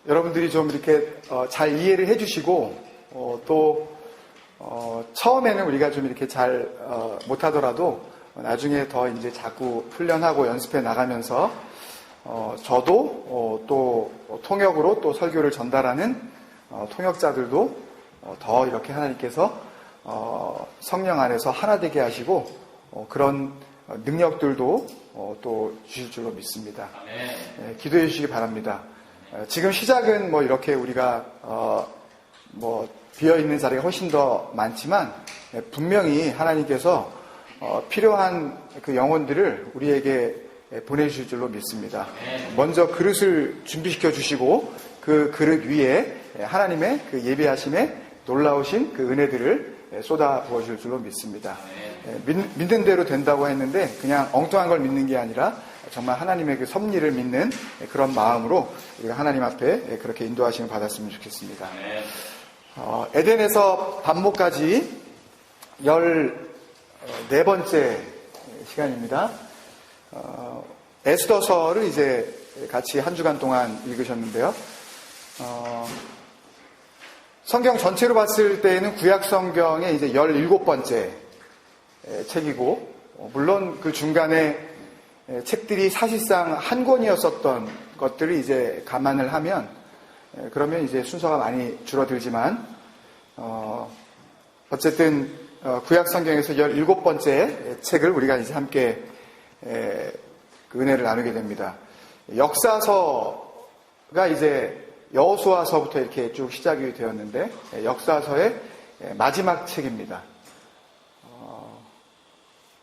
여러분들이 좀 이렇게 잘 이해를 해주시고 또 처음에는 우리가 좀 이렇게 잘 못하더라도 나중에 더 이제 자꾸 훈련하고 연습해 나가면서 저도 또 통역으로 또 설교를 전달하는 통역자들도 더 이렇게 하나님께서 성령 안에서 하나 되게 하시고 그런 능력들도 또 주실 줄로 믿습니다. 기도해 주시기 바랍니다. 지금 시작은 뭐 이렇게 우리가 뭐 비어있는 자리가 훨씬 더 많지만 분명히 하나님께서 필요한 그 영혼들을 우리에게 보내주실 줄로 믿습니다. 먼저 그릇을 준비시켜 주시고 그 그릇 위에 하나님의 그 예배하심에 놀라우신 그 은혜들을 쏟아 부어줄 줄로 믿습니다. 믿는 대로 된다고 했는데 그냥 엉뚱한 걸 믿는 게 아니라 정말 하나님의 그 섭리를 믿는 그런 마음으로 우리가 하나님 앞에 그렇게 인도하심을 받았으면 좋겠습니다. 에덴에서 반모까지 14번째 시간입니다. 에스더서를 이제 같이 한 주간 동안 읽으셨는데요. 성경 전체로 봤을 때에는 구약 성경의 이제 17번째 책이고, 물론 그 중간에 책들이 사실상 한 권이었었던 것들을 이제 감안을 하면, 그러면 이제 순서가 많이 줄어들지만, 어쨌든 구약 성경에서 17번째 책을 우리가 이제 함께 그 은혜를 나누게 됩니다. 역사서가 이제 여호수아서부터 이렇게 쭉 시작이 되었는데 역사서의 마지막 책입니다.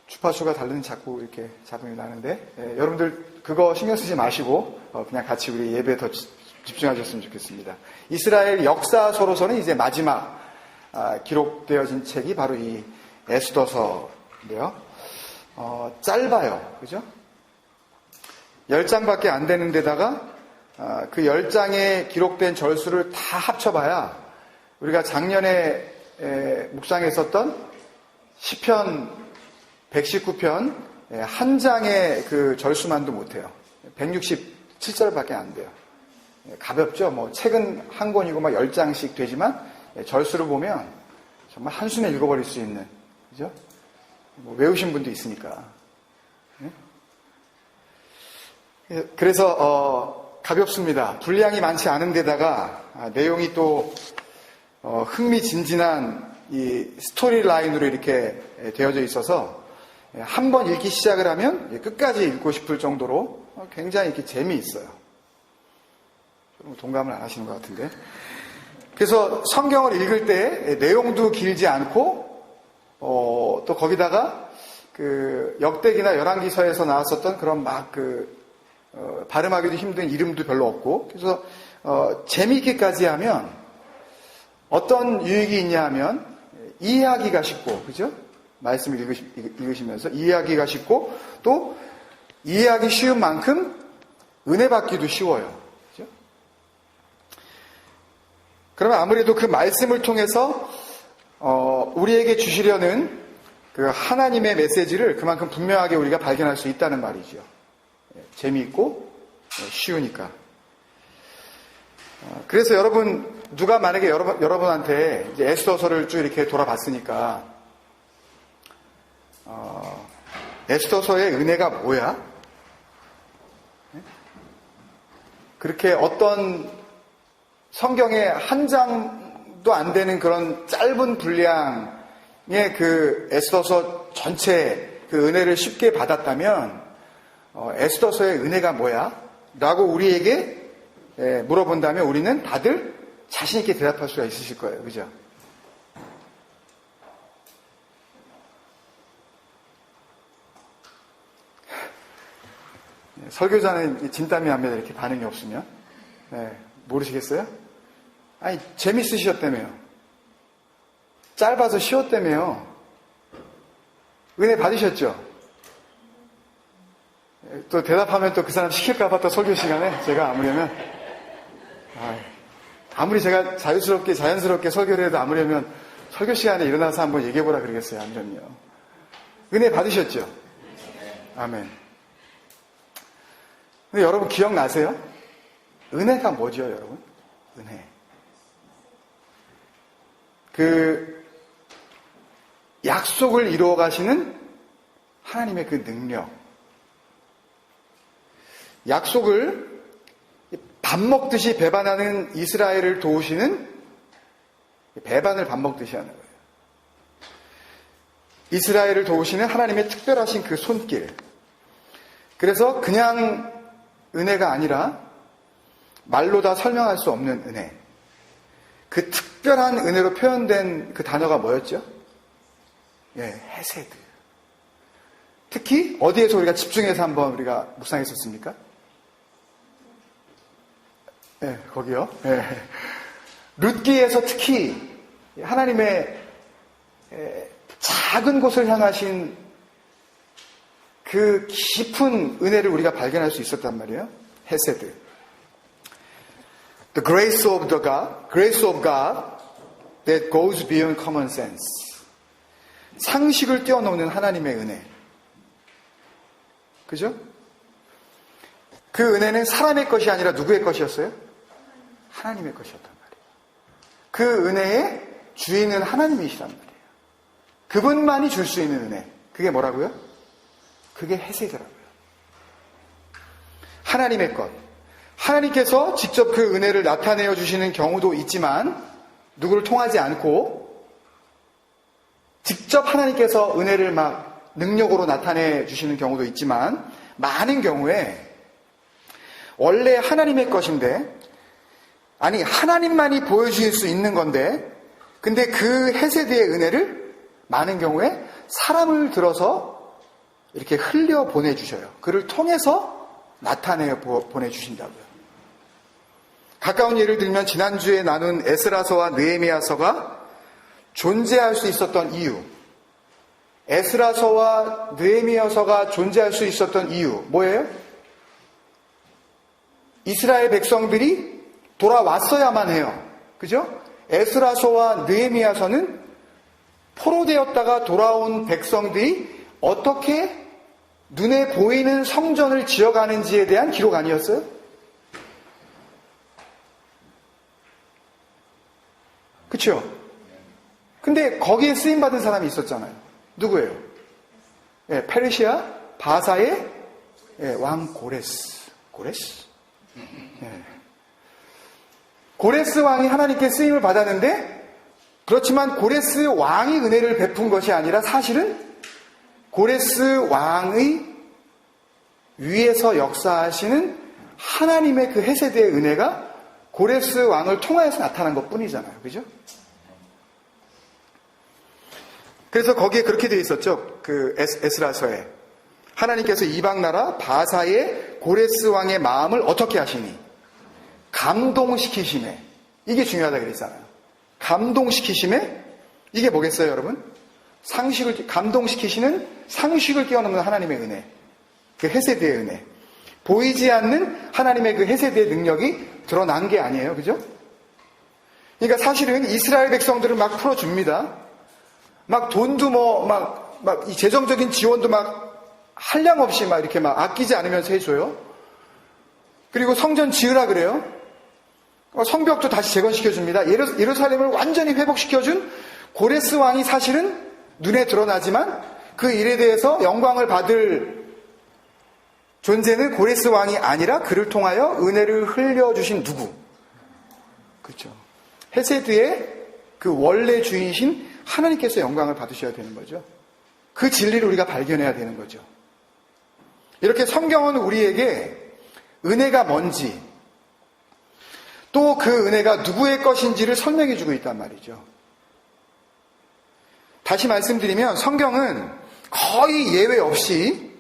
주파수가 다른 자꾸 이렇게 잡음이 나는데 여러분들 그거 신경 쓰지 마시고 그냥 같이 우리 예배에 더 집중하셨으면 좋겠습니다. 이스라엘 역사서로서는 이제 마지막 기록되어진 책이 바로 이 에스더서인데요. 짧아요. 그죠? 10장밖에 안 되는 데다가 그 10장에 기록된 절수를 다 합쳐봐야 우리가 작년에 묵상했었던 시편 119편 한 장의 그 절수만도 못해요. 167절밖에 안 돼요. 가볍죠. 뭐 책은 한 권이고 막 10장씩 되지만 절수를 보면 정말 한숨에 읽어버릴 수 있는, 그죠? 뭐 외우신 분도 있으니까. 그래서 가볍습니다. 분량이 많지 않은 데다가 내용이 또 흥미진진한 이 스토리 라인으로 이렇게 되어져 있어서 한 번 읽기 시작을 하면 끝까지 읽고 싶을 정도로 굉장히 이렇게 재미있어요. 동감을 안 하시는 것 같은데. 그래서 성경을 읽을 때 내용도 길지 않고 또 거기다가 그 역대기나 열왕기서에서 나왔었던 그런 막 발음하기도 힘든 이름도 별로 없고, 그래서 재미있게까지 하면 어떤 유익이 있냐 하면 이해하기가 쉽고, 그죠? 말씀을 읽으시면서 이해하기가 쉽고 또 이해하기 쉬운 만큼 은혜 받기도 쉬워요. 그죠? 그러면 아무래도 그 말씀을 통해서 우리에게 주시려는 그 하나님의 메시지를 그만큼 분명하게 우리가 발견할 수 있다는 말이죠. 재미있고 쉬우니까. 그래서 여러분, 누가 만약에 여러분한테 이제 에스더서를 쭉 이렇게 돌아봤으니까 에스더서의 은혜가 뭐야? 그렇게 어떤 성경의 한 장도 안 되는 그런 짧은 분량의 그 에스더서 전체 그 은혜를 쉽게 받았다면 에스더서의 은혜가 뭐야? 라고 우리에게 물어본다면 우리는 다들 자신 있게 대답할 수가 있으실 거예요. 그죠? 설교자는 진땀이 나면 이렇게 반응이 없으면 모르시겠어요? 아니, 재밌으셨다며요. 짧아서 쉬웠다며요. 은혜 받으셨죠? 또 대답하면 또 그 사람 시킬까봐 또 설교 시간에 제가 아무려면 아무리 제가 자연스럽게 설교를 해도 아무려면 설교 시간에 일어나서 한번 얘기해보라 그러겠어요. 아무렴요. 은혜 받으셨죠? 아멘. 근데 여러분 기억나세요? 은혜가 뭐죠, 여러분? 은혜. 그 약속을 이루어 가시는 하나님의 그 능력. 약속을 밥 먹듯이 배반하는 이스라엘을 도우시는, 배반을 밥 먹듯이 하는 거예요. 이스라엘을 도우시는 하나님의 특별하신 그 손길. 그래서 그냥 은혜가 아니라 말로 다 설명할 수 없는 은혜. 그 특별한 은혜로 표현된 그 단어가 뭐였죠? 예, 헤세드. 특히 어디에서 우리가 집중해서 한번 우리가 묵상했었습니까? 예, 거기요. 예. 룻기에서 특히 하나님의 작은 곳을 향하신 그 깊은 은혜를 우리가 발견할 수 있었단 말이에요. 헤세드. The grace of God that goes beyond common sense. 상식을 뛰어넘는 하나님의 은혜. 그죠? 그 은혜는 사람의 것이 아니라 누구의 것이었어요? 하나님의 것이었단 말이에요. 그 은혜의 주인은 하나님이시란 말이에요. 그분만이 줄 수 있는 은혜. 그게 뭐라고요? 그게 헤세드라고요. 하나님의 것. 하나님께서 직접 그 은혜를 나타내어 주시는 경우도 있지만 누구를 통하지 않고 직접 하나님께서 은혜를 막 능력으로 나타내 주시는 경우도 있지만 많은 경우에 원래 하나님의 것인데, 아니 하나님만이 보여주실 수 있는 건데, 근데 그 헤세드의 은혜를 많은 경우에 사람을 들어서 이렇게 흘려 보내주셔요. 그를 통해서 나타내 보내주신다고요. 가까운 예를 들면 지난주에 나눈 에스라서와 느헤미야서가 존재할 수 있었던 이유, 에스라서와 느헤미야서가 존재할 수 있었던 이유 뭐예요? 이스라엘 백성들이 돌아왔어야만 해요. 그죠? 에스라서와 느헤미야서는 포로되었다가 돌아온 백성들이 어떻게 눈에 보이는 성전을 지어가는지에 대한 기록 아니었어요? 그렇죠? 근데 거기에 쓰임받은 사람이 있었잖아요. 누구예요? 예, 페르시아 바사의 왕 고레스. 고레스? 예. 고레스 왕이 하나님께 쓰임을 받았는데, 그렇지만 고레스 왕이 은혜를 베푼 것이 아니라 사실은 고레스 왕의 위에서 역사하시는 하나님의 그 헤세드의 은혜가 고레스 왕을 통하여서 나타난 것 뿐이잖아요. 그죠? 그래서 거기에 그렇게 되어 있었죠. 그 에스라서에. 하나님께서 이방나라 바사의 고레스 왕의 마음을 어떻게 하시니? 감동시키심에. 이게 중요하다고 그랬잖아요. 감동시키심에. 이게 뭐겠어요, 여러분? 감동시키시는 상식을 뛰어넘는 하나님의 은혜. 그 헤세드의 은혜. 보이지 않는 하나님의 그 헤세드의 능력이 드러난 게 아니에요. 그죠? 그러니까 사실은 이스라엘 백성들을 막 풀어줍니다. 막 돈도 이 재정적인 지원도 막 한량없이 막 이렇게 막 아끼지 않으면서 해줘요. 그리고 성전 지으라 그래요. 성벽도 다시 재건시켜줍니다. 예루살렘을 완전히 회복시켜준 고레스 왕이 사실은 눈에 드러나지만 그 일에 대해서 영광을 받을 존재는 고레스 왕이 아니라 그를 통하여 은혜를 흘려주신 누구? 그렇죠. 헤세드의 그 원래 주인이신 하나님께서 영광을 받으셔야 되는 거죠. 그 진리를 우리가 발견해야 되는 거죠. 이렇게 성경은 우리에게 은혜가 뭔지, 또 그 은혜가 누구의 것인지를 설명해 주고 있단 말이죠. 다시 말씀드리면 성경은 거의 예외 없이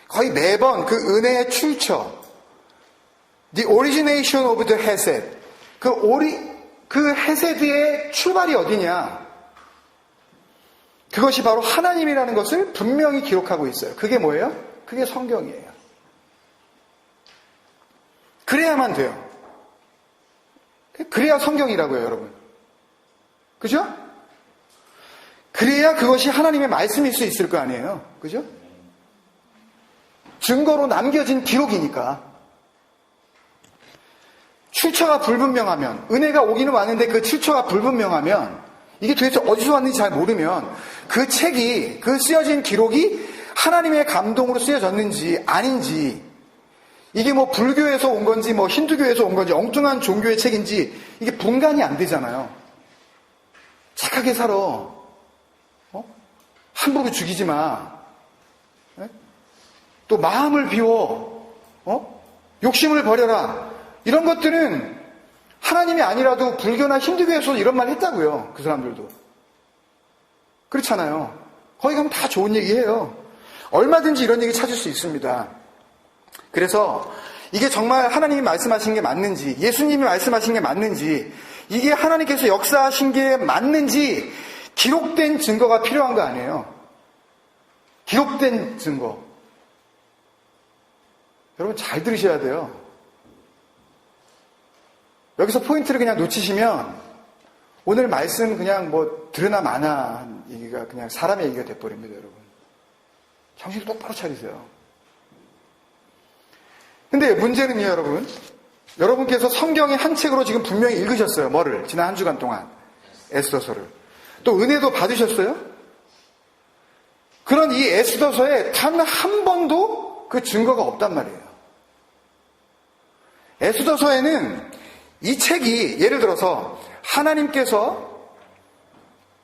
거의 매번 그 은혜의 출처, the origination of the hesed, 그 헤세드의 출발이 어디냐? 그것이 바로 하나님이라는 것을 분명히 기록하고 있어요. 그게 뭐예요? 그게 성경이에요. 그래야만 돼요. 그래야 성경이라고요, 여러분. 그죠? 그래야 그것이 하나님의 말씀일 수 있을 거 아니에요. 그죠? 증거로 남겨진 기록이니까. 출처가 불분명하면, 은혜가 오기는 왔는데 그 출처가 불분명하면, 이게 도대체 어디서 왔는지 잘 모르면 그 책이, 그 쓰여진 기록이 하나님의 감동으로 쓰여졌는지 아닌지, 이게 뭐 불교에서 온 건지 뭐 힌두교에서 온 건지 엉뚱한 종교의 책인지 이게 분간이 안 되잖아요. 착하게 살아. 함부로 죽이지 마. 또 마음을 비워. 욕심을 버려라. 이런 것들은 하나님이 아니라도 불교나 힌두교에서 이런 말 했다고요. 그 사람들도. 그렇잖아요. 거기 가면 다 좋은 얘기해요. 얼마든지 이런 얘기 찾을 수 있습니다. 그래서 이게 정말 하나님이 말씀하신 게 맞는지, 예수님이 말씀하신 게 맞는지, 이게 하나님께서 역사하신 게 맞는지 기록된 증거가 필요한 거 아니에요. 기록된 증거. 여러분 잘 들으셔야 돼요. 여기서 포인트를 그냥 놓치시면 오늘 말씀 그냥 뭐 들으나 마나 한 얘기가 그냥 사람의 얘기가 돼버립니다, 여러분. 정신 똑바로 차리세요. 근데 문제는요, 여러분. 여러분께서 성경의 한 책으로 지금 분명히 읽으셨어요. 뭐를? 지난 한 주간 동안. 에스더서를. 또 은혜도 받으셨어요? 그런 이 에스더서에 단 한 번도 그 증거가 없단 말이에요. 에스더서에는 이 책이 예를 들어서 하나님께서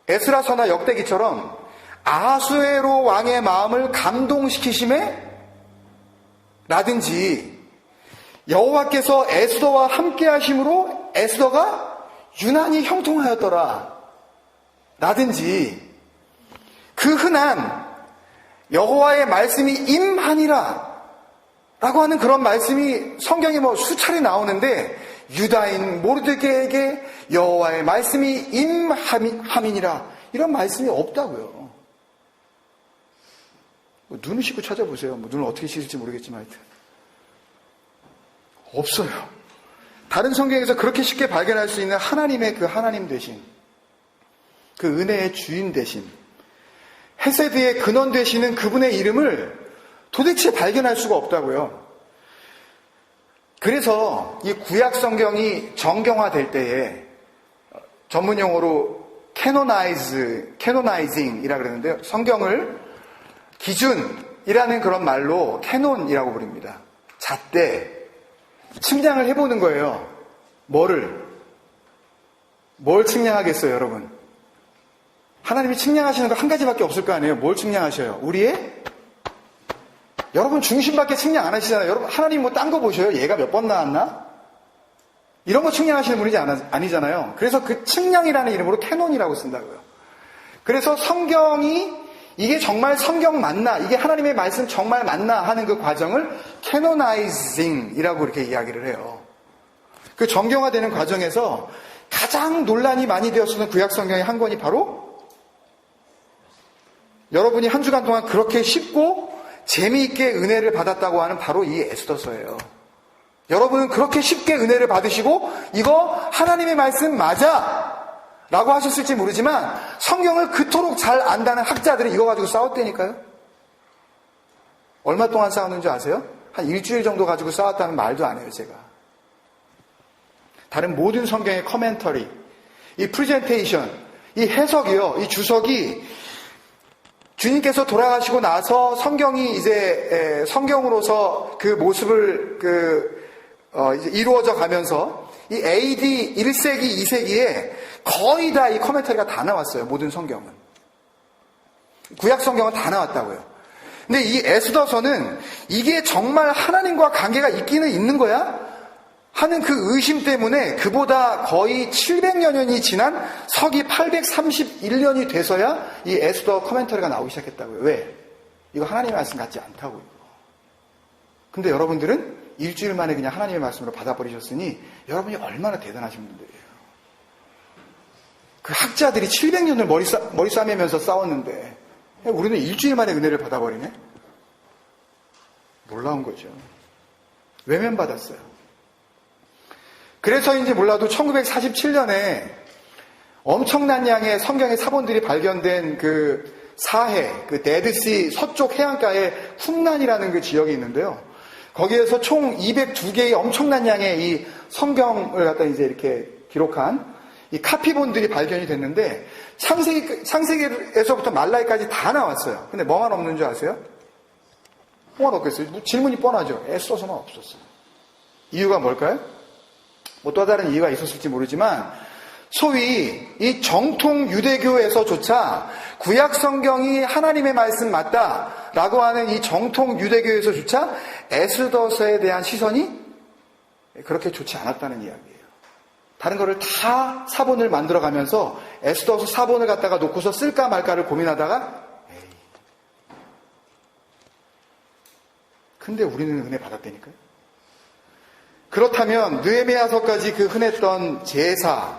에스라서나 역대기처럼 아하수에로 왕의 마음을 감동시키심에 라든지 여호와께서 에스더와 함께 하심으로 에스더가 유난히 형통하였더라 라든지 그 흔한 여호와의 말씀이 임하니라 라고 하는 그런 말씀이 성경에 뭐 수차례 나오는데 유다인 모르드게에게 여호와의 말씀이 임함이니라 이런 말씀이 없다고요. 뭐 눈을 씻고 찾아보세요. 뭐 눈을 어떻게 씻을지 모르겠지만 하여튼 없어요. 다른 성경에서 그렇게 쉽게 발견할 수 있는 하나님의 그 하나님 되신, 그 은혜의 주인 되신, 헤세드의 근원 되시는 그분의 이름을 도대체 발견할 수가 없다고요. 그래서 이 구약 성경이 정경화될 때에 전문 용어로 캐노나이징이라고 그러는데요. 성경을 기준이라는 그런 말로 캐논이라고 부릅니다. 잣대 측량을 해보는 거예요. 뭘 측량하겠어요, 여러분? 하나님이 측량하시는 거 한 가지밖에 없을 거 아니에요. 뭘 측량하셔요? 우리의? 여러분 중심밖에 측량 안 하시잖아요. 여러분 하나님 뭐 딴 거 보셔요? 얘가 몇 번 나왔나? 이런 거 측량하시는 분이 아니잖아요. 그래서 그 측량이라는 이름으로 캐논이라고 쓴다고요. 그래서 성경이 이게 정말 성경 맞나? 이게 하나님의 말씀 정말 맞나? 하는 그 과정을 캐노나이징이라고 이렇게 이야기를 해요. 그 정경화되는 과정에서 가장 논란이 많이 되었었던 구약 성경의 한 권이 바로 여러분이 한 주간 동안 그렇게 쉽고 재미있게 은혜를 받았다고 하는 바로 이 에스더서예요. 여러분은 그렇게 쉽게 은혜를 받으시고 이거 하나님의 말씀 맞아! 라고 하셨을지 모르지만 성경을 그토록 잘 안다는 학자들이 이거 가지고 싸웠다니까요. 얼마 동안 싸웠는 줄 아세요? 한 일주일 정도 가지고 싸웠다는 말도 안 해요, 제가. 다른 모든 성경의 커멘터리, 이 프레젠테이션, 이 해석이요, 이 주석이 주님께서 돌아가시고 나서 성경이 이제 성경으로서 그 모습을 이제 이루어져 가면서 이 AD 1세기, 2세기에 거의 다 이 커멘터리가 다 나왔어요. 모든 성경은. 구약 성경은 다 나왔다고요. 근데 이 에스더서는 이게 정말 하나님과 관계가 있기는 있는 거야? 하는 그 의심 때문에 그보다 거의 700여 년이 지난 서기 831년이 돼서야 이 에스더 커멘터리가 나오기 시작했다고요. 왜? 이거 하나님의 말씀 같지 않다고. 근데 여러분들은 일주일 만에 그냥 하나님의 말씀으로 받아버리셨으니 여러분이 얼마나 대단하신 분들이에요. 그 학자들이 700년을 머리 싸매면서 싸웠는데 우리는 일주일 만에 은혜를 받아버리네? 놀라운 거죠. 외면받았어요. 그래서인지 몰라도 1947년에 엄청난 양의 성경의 사본들이 발견된 그 사해, 그 데드시 서쪽 해안가에 쿰란이라는 그 지역이 있는데요. 거기에서 총 202개의 엄청난 양의 이 성경을 갖다 이제 이렇게 기록한 이 카피본들이 발견이 됐는데 창세기에서부터 말라기까지 다 나왔어요. 근데 뭐만 없는 줄 아세요? 뭐만 없겠어요? 질문이 뻔하죠. 에스더서만 없었어요. 이유가 뭘까요? 뭐 또 다른 이유가 있었을지 모르지만 소위 이 정통 유대교에서조차 구약 성경이 하나님의 말씀 맞다라고 하는 이 정통 유대교에서조차 에스더서에 대한 시선이 그렇게 좋지 않았다는 이야기예요. 다른 거를 다 사본을 만들어가면서 에스더서 사본을 갖다가 놓고서 쓸까 말까를 고민하다가 근데 우리는 은혜 받았다니까요. 그렇다면 느헤미야서까지 그 흔했던 제사,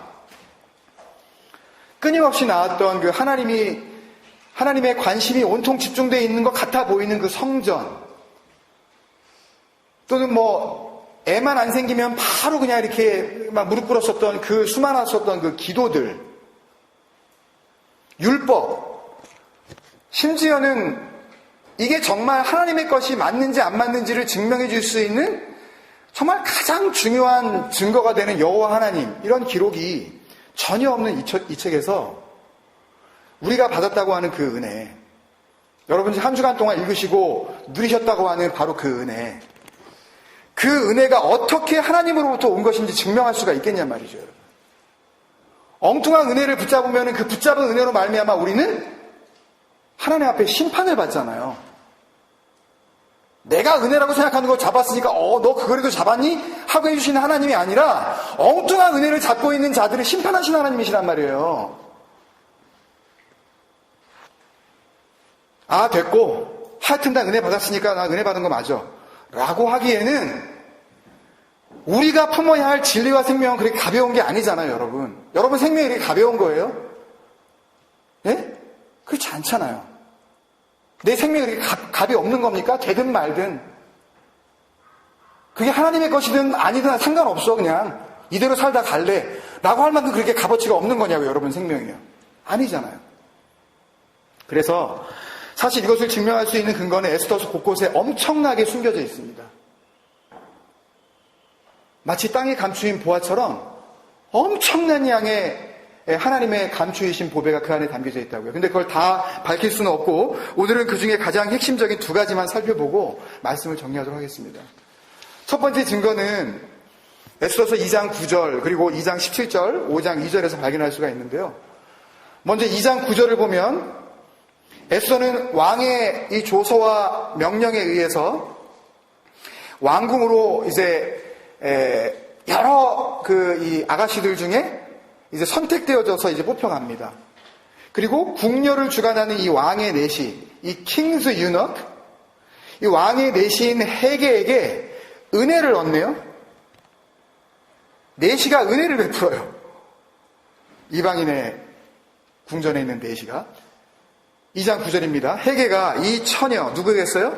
끊임없이 나왔던 그 하나님의 관심이 온통 집중되어 있는 것 같아 보이는 그 성전, 또는 뭐 애만 안 생기면 바로 그냥 이렇게 막 무릎 꿇었었던 그 수많았었던 그 기도들, 율법, 심지어는 이게 정말 하나님의 것이 맞는지 안 맞는지를 증명해 줄 수 있는 정말 가장 중요한 증거가 되는 여호와 하나님, 이런 기록이 전혀 없는 이 책에서 우리가 받았다고 하는 그 은혜, 여러분이 한 주간 동안 읽으시고 누리셨다고 하는 바로 그 은혜, 그 은혜가 어떻게 하나님으로부터 온 것인지 증명할 수가 있겠냔 말이죠. 여러분. 엉뚱한 은혜를 붙잡으면 그 붙잡은 은혜로 말미암아 우리는 하나님 앞에 심판을 받잖아요. 내가 은혜라고 생각하는 거 잡았으니까 너 그거라도 잡았니? 하고 해주시는 하나님이 아니라 엉뚱한 은혜를 잡고 있는 자들을 심판하시는 하나님이시란 말이에요. 아, 됐고 하여튼 나 은혜 받았으니까 나 은혜 받은 거 맞아 라고 하기에는 우리가 품어야 할 진리와 생명은 그렇게 가벼운 게 아니잖아요. 여러분 생명이 그렇게 가벼운 거예요? 예? 그렇지 않잖아요. 내 생명이 그렇게 값이 없는 겁니까? 되든 말든. 그게 하나님의 것이든 아니든 상관없어. 그냥 이대로 살다 갈래 라고 할 만큼 그렇게 값어치가 없는 거냐고요. 여러분 생명이요. 아니잖아요. 그래서 사실 이것을 증명할 수 있는 근거는 에스더서 곳곳에 엄청나게 숨겨져 있습니다. 마치 땅에 감추인 보화처럼 엄청난 양의 하나님의 감추이신 보배가 그 안에 담겨져 있다고요. 근데 그걸 다 밝힐 수는 없고 오늘은 그 중에 가장 핵심적인 두 가지만 살펴보고 말씀을 정리하도록 하겠습니다. 첫 번째 증거는 에스더서 2장 9절 그리고 2장 17절, 5장 2절에서 발견할 수가 있는데요. 먼저 2장 9절을 보면 에스더는 왕의 이 조서와 명령에 의해서 왕궁으로 이제 여러 이 아가씨들 중에 이제 선택되어져서 이제 뽑혀갑니다. 그리고 궁녀를 주관하는 이 왕의 내시, 이 킹스 유넉, 이 왕의 내시인 헤게에게 은혜를 얻네요. 내시가 은혜를 베풀어요. 이방인의 궁전에 있는 내시가. 2장 9절입니다. 헤게가 이 처녀, 누구겠어요?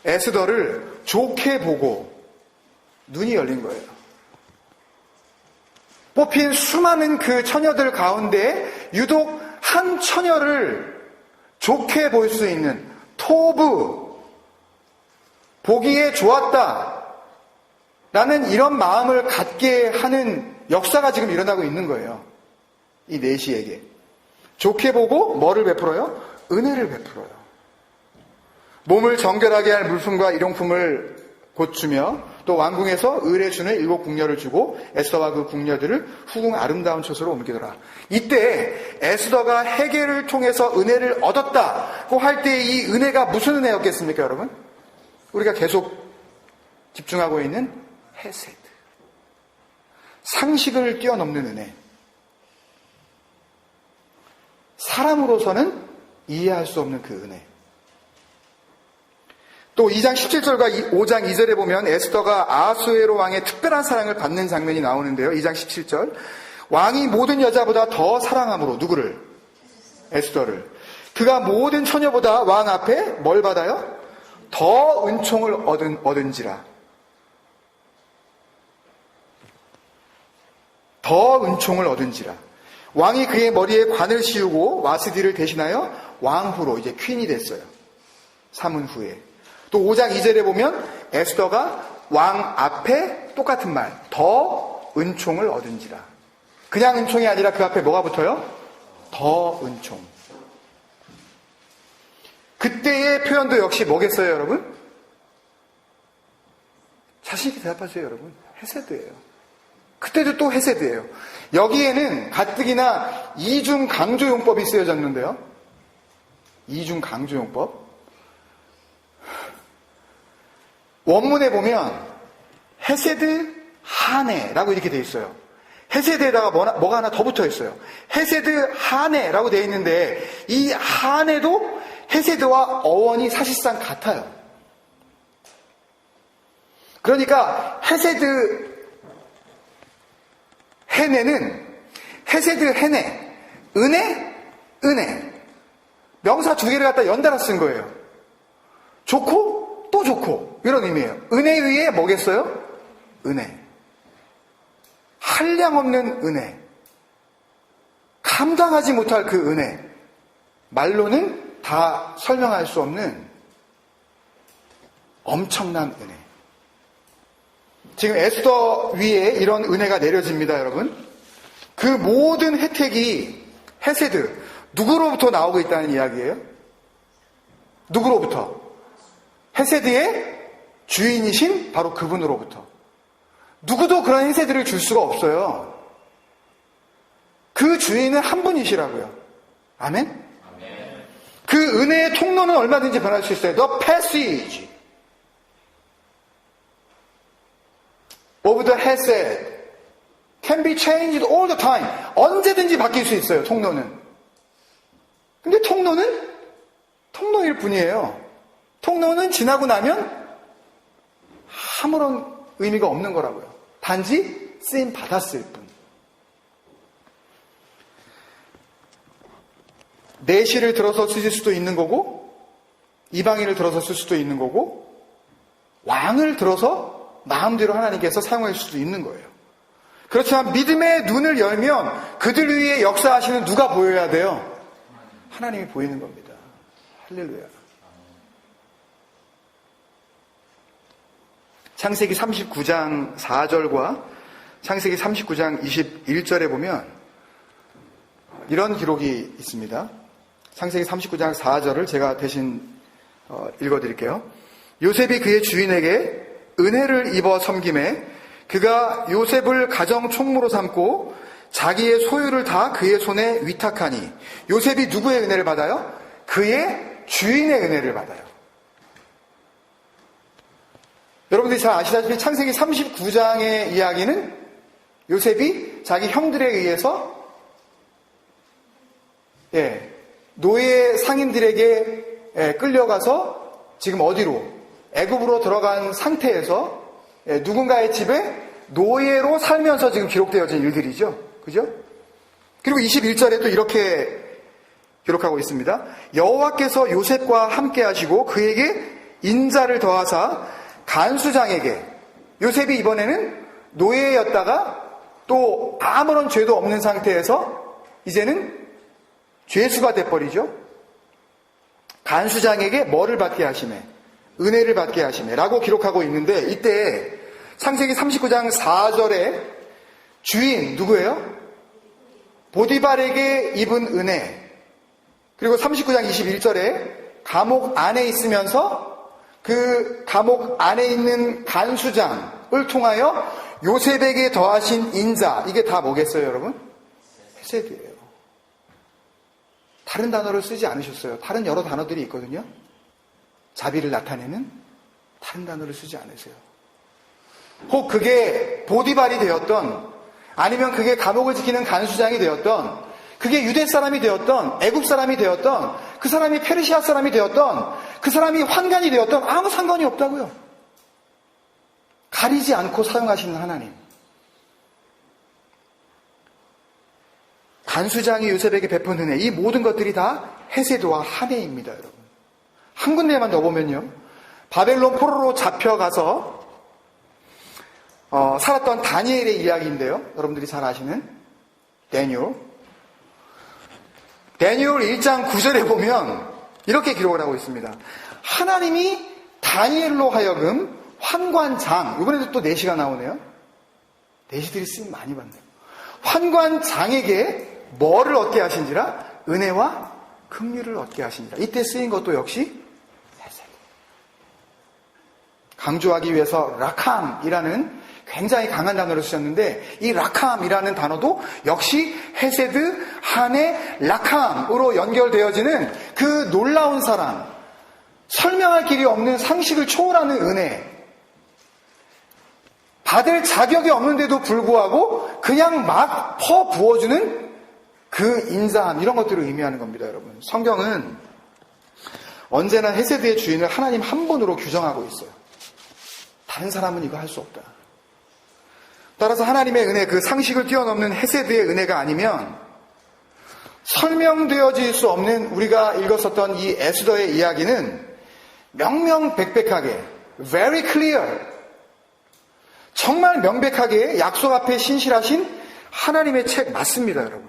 에스더를 좋게 보고 눈이 열린 거예요. 뽑힌 수많은 그 처녀들 가운데 유독 한 처녀를 좋게 볼 수 있는 토브, 보기에 좋았다 라는 이런 마음을 갖게 하는 역사가 지금 일어나고 있는 거예요. 이 내시에게 좋게 보고 뭐를 베풀어요? 은혜를 베풀어요. 몸을 정결하게 할 물품과 일용품을 고추며 또 왕궁에서 의뢰 주는 7 궁녀를 주고 에스더와 그 궁녀들을 후궁 아름다운 처소로 옮기더라. 이때 에스더가 헤게를 통해서 은혜를 얻었다고 할 때 이 은혜가 무슨 은혜였겠습니까, 여러분? 우리가 계속 집중하고 있는 헤세드, 상식을 뛰어넘는 은혜. 사람으로서는 이해할 수 없는 그 은혜. 또 2장 17절과 5장 2절에 보면 에스더가 아하수에로 왕의 특별한 사랑을 받는 장면이 나오는데요. 2장 17절. 왕이 모든 여자보다 더 사랑함으로 누구를? 에스더를. 그가 모든 처녀보다 왕 앞에 뭘 받아요? 더 은총을 얻은지라. 더 은총을 얻은지라. 왕이 그의 머리에 관을 씌우고 와스디를 대신하여 왕후로 이제 퀸이 됐어요. 사문 후에. 또 5장 2절에 보면 에스더가 왕 앞에 똑같은 말, 더 은총을 얻은지라. 그냥 은총이 아니라 그 앞에 뭐가 붙어요? 더 은총. 그때의 표현도 역시 뭐겠어요, 여러분? 자신있게 대답하세요, 여러분. 헤세드예요. 그때도 또 헤세드예요. 여기에는 가뜩이나 이중 강조용법이 쓰여졌는데요. 이중 강조용법. 원문에 보면 헤세드 하네라고 이렇게 돼 있어요. 헤세드에다가 뭐가 하나 더 붙어 있어요. 헤세드 하네라고 돼 있는데 이 하네도 헤세드와 어원이 사실상 같아요. 그러니까 헤세드 헤네는 헤세드 헤네, 은혜 명사 두 개를 갖다 연달아 쓴 거예요. 좋고 또 좋고 이런 의미예요. 은혜 위에 뭐겠어요? 은혜. 한량없는 은혜. 감당하지 못할 그 은혜. 말로는 다 설명할 수 없는 엄청난 은혜. 지금 에스더 위에 이런 은혜가 내려집니다, 여러분. 그 모든 혜택이 헤세드, 누구로부터 나오고 있다는 이야기예요? 누구로부터? 헤세드의 주인이신 바로 그분으로부터. 누구도 그런 헤세드를 줄 수가 없어요. 그 주인은 한 분이시라고요. 아멘? 아멘. 그 은혜의 통로는 얼마든지 변할 수 있어요. The passage of the hesed can be changed all the time. 언제든지 바뀔 수 있어요, 통로는. 근데 통로는 통로일 뿐이에요. 통로는 지나고 나면 아무런 의미가 없는 거라고요. 단지 쓰임 받았을 뿐. 내시를 들어서 쓰실 수도 있는 거고, 이방인을 들어서 쓸 수도 있는 거고, 왕을 들어서 마음대로 하나님께서 사용할 수도 있는 거예요. 그렇지만 믿음의 눈을 열면 그들 위에 역사하시는 누가 보여야 돼요? 하나님이 보이는 겁니다. 할렐루야. 창세기 39장 4절과 창세기 39장 21절에 보면 이런 기록이 있습니다. 창세기 39장 4절을 제가 대신 읽어드릴게요. 요셉이 그의 주인에게 은혜를 입어 섬김에 그가 요셉을 가정 총무로 삼고 자기의 소유를 다 그의 손에 위탁하니 요셉이 누구의 은혜를 받아요? 그의 주인의 은혜를 받아요. 여러분들이 잘 아시다시피 창세기 39장의 이야기는 요셉이 자기 형들에 의해서 노예 상인들에게 끌려가서 지금 어디로? 애굽으로 들어간 상태에서 누군가의 집에 노예로 살면서 지금 기록되어진 일들이죠. 그죠? 그리고 21절에 또 이렇게 기록하고 있습니다. 여호와께서 요셉과 함께 하시고 그에게 인자를 더하사 간수장에게, 요셉이 이번에는 노예였다가 또 아무런 죄도 없는 상태에서 이제는 죄수가 돼버리죠. 간수장에게 뭐를 받게 하시매? 은혜를 받게 하시매 라고 기록하고 있는데, 이때 창세기 39장 4절에 주인 누구예요? 보디발에게 입은 은혜. 그리고 39장 21절에 감옥 안에 있으면서 그 감옥 안에 있는 간수장을 통하여 요셉에게 더하신 인자. 이게 다 뭐겠어요, 여러분? 헤세드예요. 다른 단어를 쓰지 않으셨어요. 다른 여러 단어들이 있거든요. 자비를 나타내는 다른 단어를 쓰지 않으세요. 혹 그게 보디발이 되었던, 아니면 그게 감옥을 지키는 간수장이 되었던, 그게 유대 사람이 되었던, 애굽 사람이 되었던, 그 사람이 페르시아 사람이 되었던, 그 사람이 환관이 되었던, 아무 상관이 없다고요. 가리지 않고 사용하시는 하나님. 간수장이 요셉에게 베푼 은혜, 이 모든 것들이 다 헤세드와 한해입니다, 여러분. 한 군데만 더 보면요, 바벨론 포로로 잡혀가서 살았던 다니엘의 이야기인데요, 여러분들이 잘 아시는 다니엘 1장 9절에 보면 이렇게 기록을 하고 있습니다. 하나님이 다니엘로 하여금 환관장, 이번에도 또 내시가 나오네요. 내시들이 쓰임 많이 받네요. 환관장에게 뭐를 얻게 하신지라? 은혜와 긍휼을 얻게 하신지라. 이때 쓰인 것도 역시 헤세드. 강조하기 위해서 라캄이라는 굉장히 강한 단어를 쓰셨는데, 이 라캄이라는 단어도 역시 헤세드, 한해, 라캄으로 연결되어지는 그 놀라운 사랑, 설명할 길이 없는 상식을 초월하는 은혜, 받을 자격이 없는데도 불구하고 그냥 막 퍼부어주는 그 인자함, 이런 것들을 의미하는 겁니다, 여러분. 성경은 언제나 헤세드의 주인을 하나님 한 분으로 규정하고 있어요. 다른 사람은 이거 할 수 없다. 따라서 하나님의 은혜, 그 상식을 뛰어넘는 헤세드의 은혜가 아니면 설명되어질 수 없는, 우리가 읽었었던 이 에스더의 이야기는 명명백백하게, very clear, 정말 명백하게 약속 앞에 신실하신 하나님의 책 맞습니다, 여러분.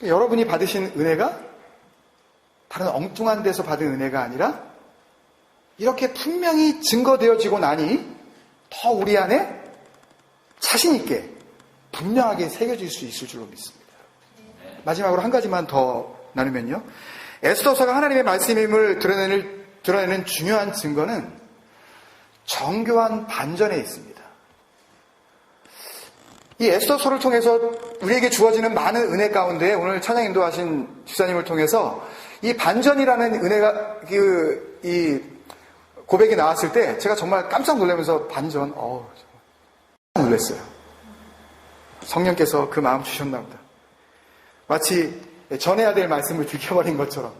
여러분이 받으신 은혜가 다른 엉뚱한 데서 받은 은혜가 아니라 이렇게 분명히 증거되어지고 나니 더 우리 안에 자신 있게 분명하게 새겨질 수 있을 줄로 믿습니다. 마지막으로 한 가지만 더 나누면요, 에스더서가 하나님의 말씀임을 드러내는 중요한 증거는 정교한 반전에 있습니다. 이 에스더서를 통해서 우리에게 주어지는 많은 은혜 가운데 오늘 찬양 인도하신 집사님을 통해서 이 반전이라는 은혜가, 이 고백이 나왔을 때 제가 정말 깜짝 놀라면서 반전, 정말 놀랐어요. 성령께서 그 마음 주셨나 보다. 마치 전해야 될 말씀을 들켜버린 것처럼.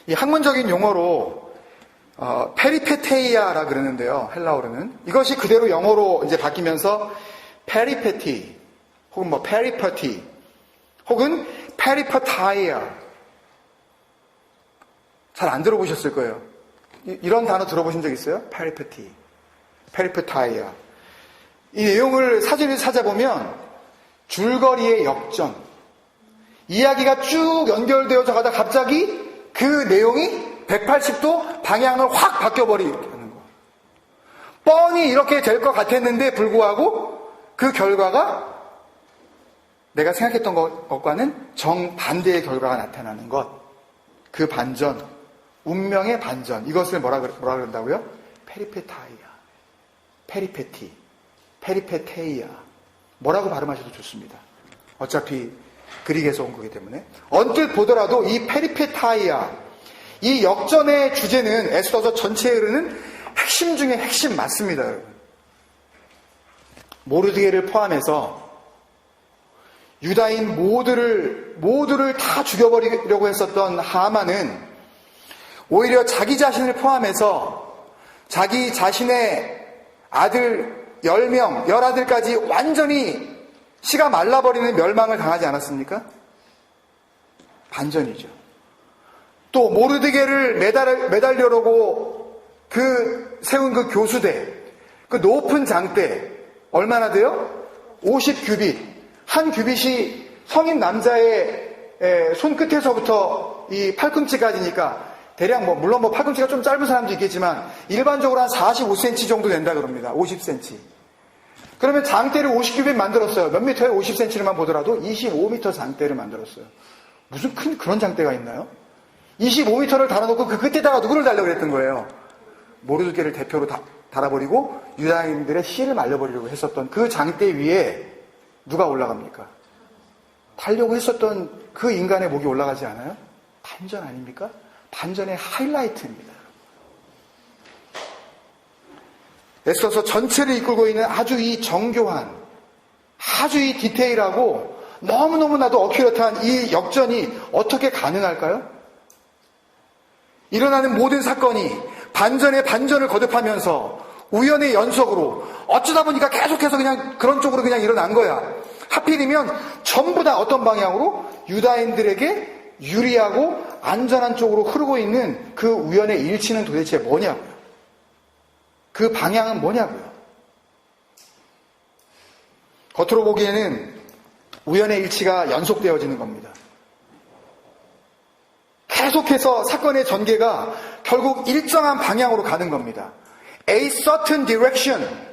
이 학문적인 용어로 페리페테이아라 그러는데요, 헬라어로는. 이것이 그대로 영어로 이제 바뀌면서 페리페티, 혹은 뭐 페리퍼티, 혹은 페리퍼타이아. 잘 안 들어보셨을 거예요. 이런 단어 들어보신 적 있어요? 페리페티, 페리퍼타이아. 이 내용을 사전에 찾아보면 줄거리의 역전, 이야기가 쭉 연결되어져 가다 갑자기 그 내용이 180도 방향을 확 바뀌어버리는 거. 뻔히 이렇게 될 것 같았는데 불구하고 그 결과가 내가 생각했던 것과는 정반대의 결과가 나타나는 것. 그 반전, 운명의 반전, 이것을 뭐라 그런다고요? 페리페타이아, 페리페티, 페리페테이아. 뭐라고 발음하셔도 좋습니다. 어차피 그릭에서 온 거기 때문에. 언뜻 보더라도 이 페리페타이아, 이 역전의 주제는 에스더서 전체에 흐르는 핵심 중에 핵심 맞습니다, 여러분. 모르드게를 포함해서 유다인 모두를 다 죽여버리려고 했었던 하만은 오히려 자기 자신을 포함해서 자기 자신의 아들 10명, 10아들까지 완전히 씨가 말라버리는 멸망을 당하지 않았습니까? 반전이죠. 또 모르드게를 매달려고 세운 그 교수대, 그 높은 장대, 얼마나 돼요? 50규빗. 한 규빗이 성인 남자의 손끝에서부터 이 팔꿈치까지니까 대략 물론 팔꿈치가 좀 짧은 사람도 있겠지만 일반적으로 한 45cm 정도 된다 그럽니다. 50cm. 그러면 장대를 50규빗 만들었어요. 몇 미터에 50cm를만 보더라도 25m 장대를 만들었어요. 무슨 큰 그런 장대가 있나요? 25m를 달아놓고 그 끝에다가 누구를 달려고 그랬던 거예요? 모르드게를 대표로 달아버리고 유다인들의 씨를 말려버리려고 했었던 그 장대 위에 누가 올라갑니까? 달려고 했었던 그 인간의 목이 올라가지 않아요? 반전 아닙니까? 반전의 하이라이트입니다. 에스더서 전체를 이끌고 있는 아주 이 정교한, 아주 이 디테일하고 너무너무나도 어큐러트한 이 역전이 어떻게 가능할까요? 일어나는 모든 사건이 반전에 반전을 거듭하면서 우연의 연속으로 어쩌다 보니까 계속해서 그냥 그런 쪽으로 그냥 일어난 거야. 하필이면 전부 다 어떤 방향으로? 유다인들에게 유리하고 안전한 쪽으로 흐르고 있는 그 우연의 일치는 도대체 뭐냐고요? 그 방향은 뭐냐고요? 겉으로 보기에는 우연의 일치가 연속되어지는 겁니다. 계속해서 사건의 전개가 결국 일정한 방향으로 가는 겁니다. A certain direction.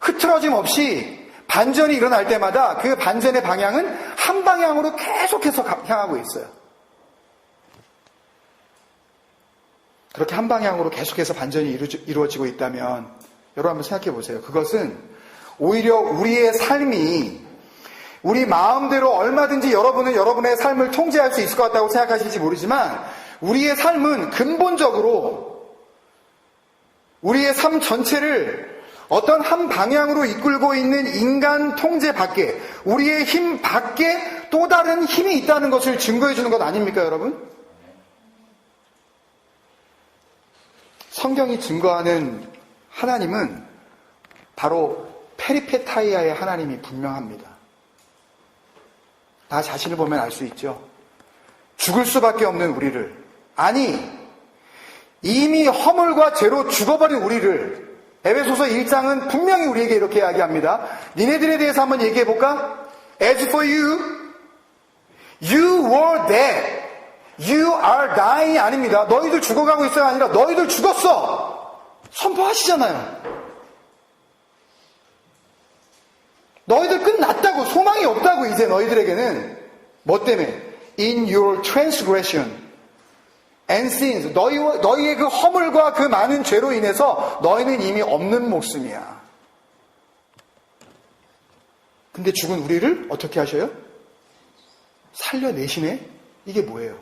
흐트러짐 없이 반전이 일어날 때마다 그 반전의 방향은 한 방향으로 계속해서 향하고 있어요. 그렇게 한 방향으로 계속해서 반전이 이루어지고 있다면 여러분 한번 생각해 보세요. 그것은 오히려 우리의 삶이 우리 마음대로 얼마든지 여러분은 여러분의 삶을 통제할 수 있을 것 같다고 생각하실지 모르지만 우리의 삶은 근본적으로 우리의 삶 전체를 어떤 한 방향으로 이끌고 있는 인간 통제 밖에 우리의 힘 밖에 또 다른 힘이 있다는 것을 증거해 주는 것 아닙니까, 여러분? 성경이 증거하는 하나님은 바로 페리페타이아의 하나님이 분명합니다. 나 자신을 보면 알 수 있죠. 죽을 수밖에 없는 우리를, 아니 이미 허물과 죄로 죽어버린 우리를 에베소서 1장은 분명히 우리에게 이렇게 이야기합니다. 니네들에 대해서 한번 얘기해볼까? As for you, you were dead. You are dying 아닙니다. 너희들 죽어가고 있어가 아니라 너희들 죽었어. 선포하시잖아요. 너희들 끝났다고, 소망이 없다고. 이제 너희들에게는 뭐 때문에? In your transgression and sins. 너희의 그 허물과 그 많은 죄로 인해서 너희는 이미 없는 목숨이야. 근데 죽은 우리를 어떻게 하셔요? 살려내시네? 이게 뭐예요?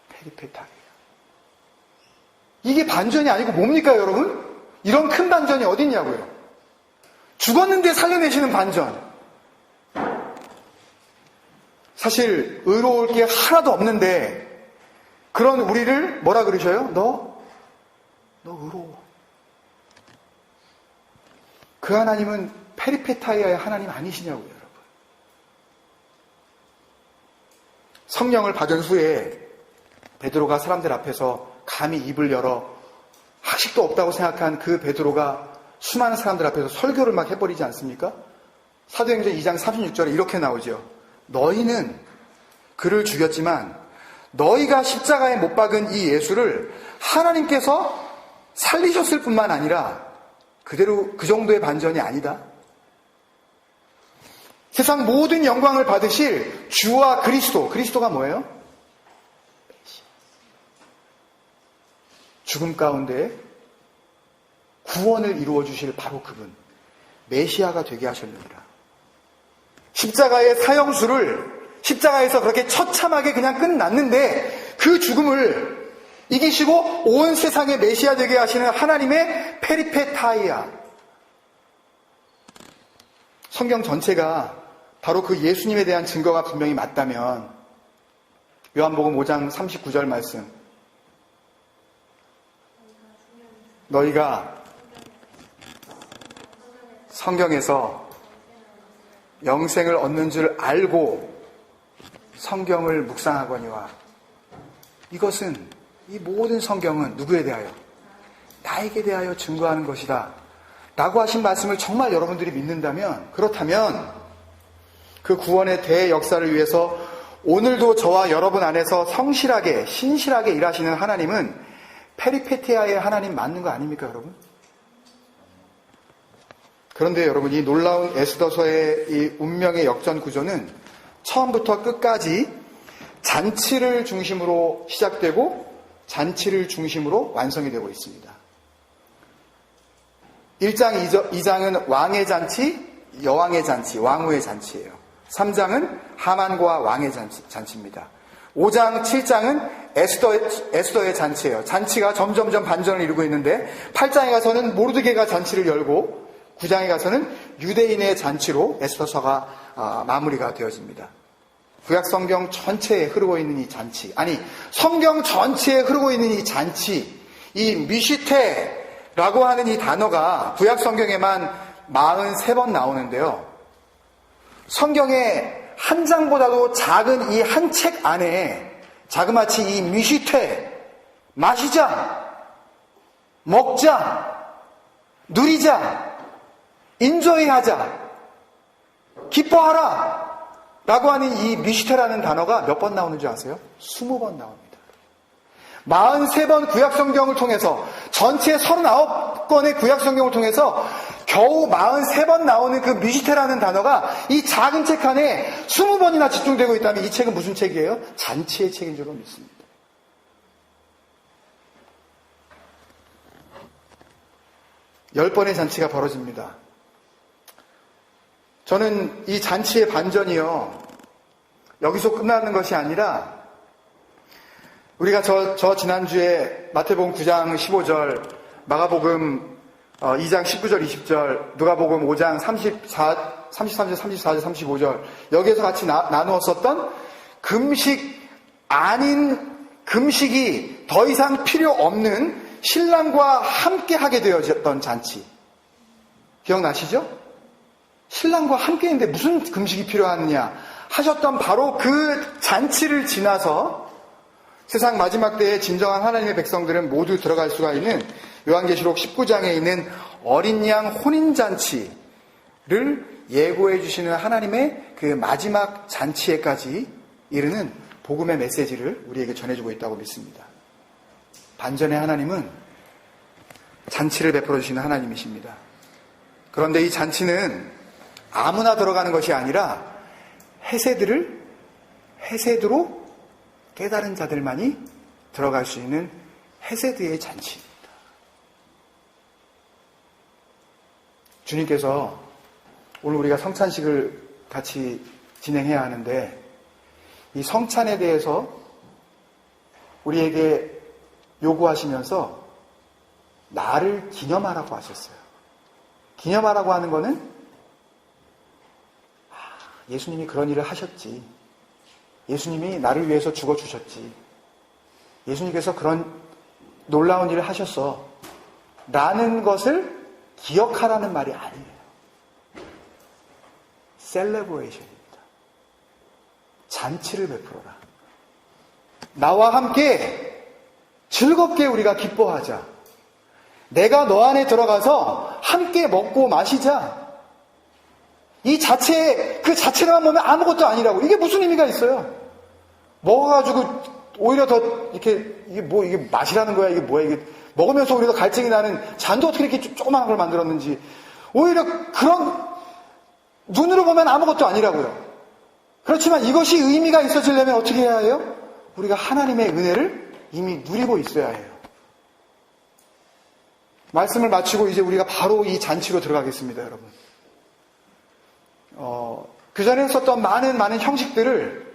페리페타이아. 이게 반전이 아니고 뭡니까, 여러분? 이런 큰 반전이 어디 있냐고요? 죽었는데 살려내시는 반전. 사실 의로울 게 하나도 없는데 그런 우리를 뭐라 그러셔요? 너 의로워. 그 하나님은 페리페타이아의 하나님 아니시냐고요, 여러분. 성령을 받은 후에 베드로가 사람들 앞에서 감히 입을 열어 학식도 없다고 생각한 그 베드로가 수많은 사람들 앞에서 설교를 막 해버리지 않습니까? 사도행전 2장 36절에 이렇게 나오죠. 너희는 그를 죽였지만 너희가 십자가에 못 박은 이 예수를 하나님께서 살리셨을 뿐만 아니라 그대로 그 정도의 반전이 아니다. 세상 모든 영광을 받으실 주와 그리스도가 뭐예요? 죽음 가운데 구원을 이루어 주실 바로 그분, 메시아가 되게 하셨느니라. 십자가의 사형수를 십자가에서 그렇게 처참하게 그냥 끝났는데 그 죽음을 이기시고 온 세상의 메시아 되게 하시는 하나님의 페리페타이아. 성경 전체가 바로 그 예수님에 대한 증거가 분명히 맞다면 요한복음 5장 39절 말씀, 너희가 성경에서 영생을 얻는 줄 알고 성경을 묵상하거니와. 이것은, 이 모든 성경은 누구에 대하여? 나에게 대하여 증거하는 것이다 라고 하신 말씀을 정말 여러분들이 믿는다면, 그렇다면 그 구원의 대역사를 위해서 오늘도 저와 여러분 안에서 성실하게 신실하게 일하시는 하나님은 페리페티아의 하나님 맞는 거 아닙니까, 여러분? 그런데 여러분, 이 놀라운 에스더서의 이 운명의 역전 구조는 처음부터 끝까지 잔치를 중심으로 시작되고 잔치를 중심으로 완성이 되고 있습니다. 1장, 2장은 왕의 잔치, 여왕의 잔치, 왕후의 잔치예요. 3장은 하만과 왕의 잔치입니다. 5장, 7장은 에스더의 잔치예요. 잔치가 점점점 반전을 이루고 있는데 8장에 가서는 모르드게가 잔치를 열고 9장에 가서는 유대인의 잔치로 에스더서가 마무리가 되어집니다. 구약 성경 전체에 흐르고 있는 이 잔치, 아니 성경 전체에 흐르고 있는 이 잔치, 이 미시테라고 하는 이 단어가 구약 성경에만 43번 나오는데요. 성경의 한 장보다도 작은 이 한 책 안에 자그마치 이 미시테, 마시자, 먹자, 누리자, 인조이하자, 기뻐하라 라고 하는 이 미시테라는 단어가 몇 번 나오는지 아세요? 20번 나옵니다. 43번 구약성경을 통해서, 전체 39권의 구약성경을 통해서 겨우 43번 나오는 그 뮤지테라는 단어가 이 작은 책 안에 20번이나 집중되고 있다면 이 책은 무슨 책이에요? 잔치의 책인 줄로 믿습니다. 열 번의 잔치가 벌어집니다. 저는 이 잔치의 반전이요, 여기서 끝나는 것이 아니라, 우리가 저 지난주에 마태복음 9장 15절, 마가복음 2장 19절 20절, 누가복음 5장 33절 34절 35절, 여기에서 같이 나누었었던 금식 아닌 금식이 더 이상 필요 없는 신랑과 함께 하게 되어졌던 잔치, 기억나시죠? 신랑과 함께 했는데 무슨 금식이 필요하느냐 하셨던 바로 그 잔치를 지나서 세상 마지막 때에 진정한 하나님의 백성들은 모두 들어갈 수가 있는 요한계시록 19장에 있는 어린 양 혼인잔치를 예고해 주시는 하나님의 그 마지막 잔치에까지 이르는 복음의 메시지를 우리에게 전해주고 있다고 믿습니다. 반전의 하나님은 잔치를 베풀어 주시는 하나님이십니다. 그런데 이 잔치는 아무나 들어가는 것이 아니라 헤세드로 깨달은 자들만이 들어갈 수 있는 헤세드의 잔치입니다. 주님께서 오늘 우리가 성찬식을 같이 진행해야 하는데, 이 성찬에 대해서 우리에게 요구하시면서 나를 기념하라고 하셨어요. 기념하라고 하는 것은 예수님이 그런 일을 하셨지, 예수님이 나를 위해서 죽어주셨지, 예수님께서 그런 놀라운 일을 하셨어 라는 것을 기억하라는 말이 아니에요. 셀레브레이션입니다. 잔치를 베풀어라. 나와 함께 즐겁게 우리가 기뻐하자. 내가 너 안에 들어가서 함께 먹고 마시자. 이 자체, 그 자체로만 보면 아무것도 아니라고. 이게 무슨 의미가 있어요? 먹어가지고 오히려 더 이렇게, 이게 맛이라는 거야? 이게 뭐야? 이게 먹으면서 오히려 갈증이 나는, 잔도 어떻게 이렇게 조그마한 걸 만들었는지. 오히려 그런, 눈으로 보면 아무것도 아니라고요. 그렇지만 이것이 의미가 있어지려면 어떻게 해야 해요? 우리가 하나님의 은혜를 이미 누리고 있어야 해요. 말씀을 마치고 이제 우리가 바로 이 잔치로 들어가겠습니다, 여러분. 그 전에 했었던 많은 형식들을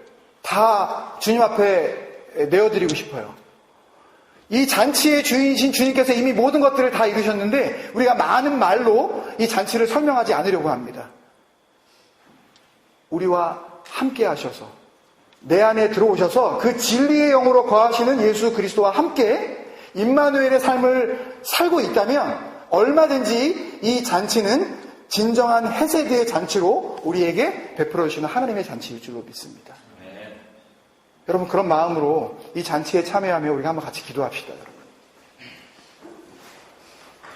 다 주님 앞에 내어드리고 싶어요. 이 잔치의 주인이신 주님께서 이미 모든 것들을 다 이루셨는데 우리가 많은 말로 이 잔치를 설명하지 않으려고 합니다. 우리와 함께 하셔서 내 안에 들어오셔서 그 진리의 영으로 거하시는 예수 그리스도와 함께 임마누엘의 삶을 살고 있다면 얼마든지 이 잔치는 진정한 헤세드의 잔치로 우리에게 베풀어 주시는 하나님의 잔치일 줄로 믿습니다. 네. 여러분, 그런 마음으로 이 잔치에 참여하며 우리가 한번 같이 기도합시다.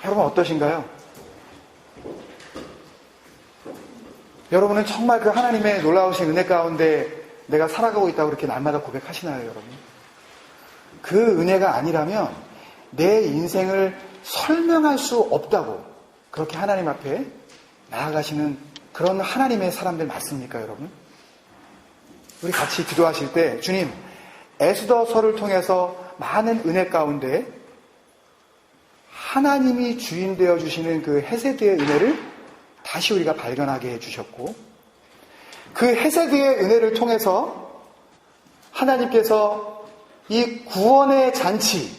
여러분 어떠신가요? 여러분은 정말 그 하나님의 놀라우신 은혜 가운데 내가 살아가고 있다고 그렇게 날마다 고백하시나요, 여러분? 그 은혜가 아니라면 내 인생을 설명할 수 없다고 그렇게 하나님 앞에 나아가시는 그런 하나님의 사람들 맞습니까, 여러분? 우리 같이 기도하실 때 주님, 에스더서를 통해서 많은 은혜 가운데 하나님이 주인 되어 주시는 그 헤세드의 은혜를 다시 우리가 발견하게 해주셨고, 그 헤세드의 은혜를 통해서 하나님께서 이 구원의 잔치,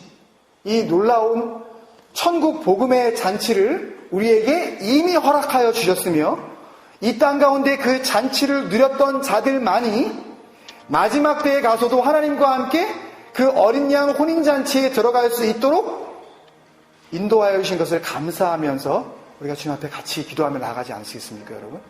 이 놀라운 천국 복음의 잔치를 우리에게 이미 허락하여 주셨으며 이 땅 가운데 그 잔치를 누렸던 자들만이 마지막 때에 가서도 하나님과 함께 그 어린 양 혼인잔치에 들어갈 수 있도록 인도하여 주신 것을 감사하면서 우리가 주님 앞에 같이 기도하며 나아가지 않으시겠습니까, 여러분?